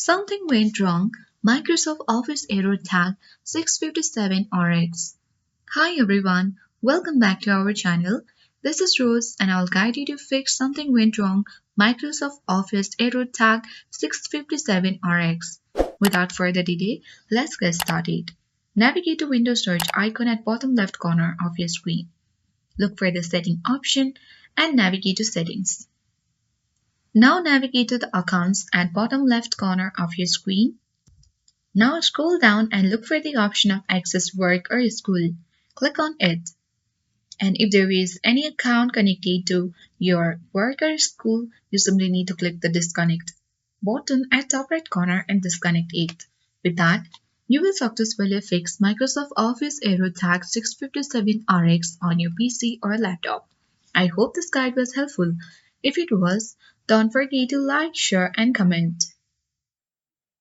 Something went wrong. Microsoft Office error tag 657RX. Hi everyone, welcome back to our channel. This is Rose and I'll guide you to fix something went wrong. Microsoft Office error tag 657RX. Without further delay, let's get started. Navigate to Windows search icon at bottom left corner of your screen. Look for the setting option and navigate to settings. Now navigate to the accounts at bottom left corner of your screen. Now scroll down and look for the option of access work or school. Click on it. And if there is any account connected to your work or school, you simply need to click the disconnect button at top right corner and disconnect it. With that, you will successfully fix Microsoft Office error tag 657RX on your PC or laptop. I hope this guide was helpful. If it was, don't forget to like, share and comment.